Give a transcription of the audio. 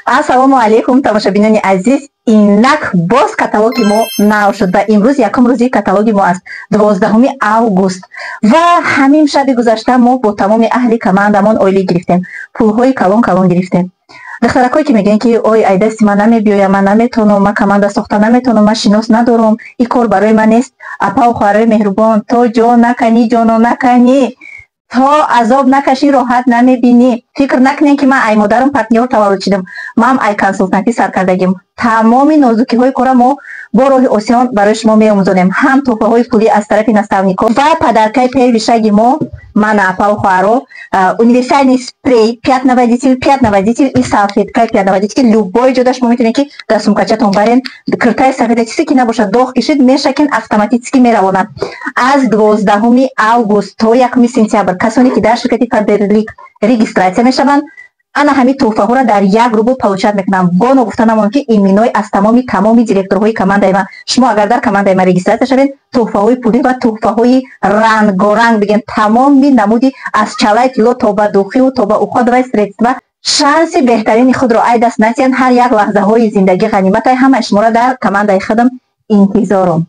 ассалому алайкум тамошобинони азиз, инак боз каталоги мо нав шуд ва имрӯз якум рӯзи каталоги мо аст, 12 август. ва ҳамин шаби гузашта мо бо тамоми аҳли командамон ойлӣ гирифтем, пулҳои калон калон гирифтем. духтаракое ки мегӯянд ки ой ай дасти ман намебиёя, ман наметавонам, ман команда сохта наметавонам, ман шинос надорам, ин кор барои ман нест. Апа хоҳарои меҳрубон, то ҷон накани, ҷоно накани, то азоб накашӣ, роҳат намебинӣ. фикр накунед ки ман ай модарам партнёр таваллуд шидам, ман ай консултантӣ сар кардагим. тамоми нозукиҳои кора мо бо роҳи осиён барои шумо меомӯзонем. ҳам тӯҳфаҳои пулӣ аз тарафи наставникҳо ва падаркаи первишаги мо, ман апа хоҳаро, универсальный спрей 5 на водитель и салфетка 5 на водитель. любой ҷода шумо метавонед ки дар сумкачатон барен, киртаи сафеда чизе ки набошад, дох кишид мешакин, автоматически меравонад. аз 12 август то 1 сентябр касоне ки дар ширкати фаберлик регистратсия мешаванд, ана ҳамин тӯҳфаҳоро дар як рубл получат мекунам. гоно гуфта намонам ки иминой аз тамоми директорҳои командаи ман. шумо агар дар командаи ман регистратсия шавед, тӯҳфаҳои пулӣ ва тӯҳфаҳои рангоранг, бигем тамоми намуди аз чалаи тилло то ба духиву то ба уходоваи средства, шанси беҳтарини худро ай даст натиҳанд. ҳар як лаҳзаҳои зиндагӣ ғаниматай. ҳамаи шуморо дар командаи худам интизорам.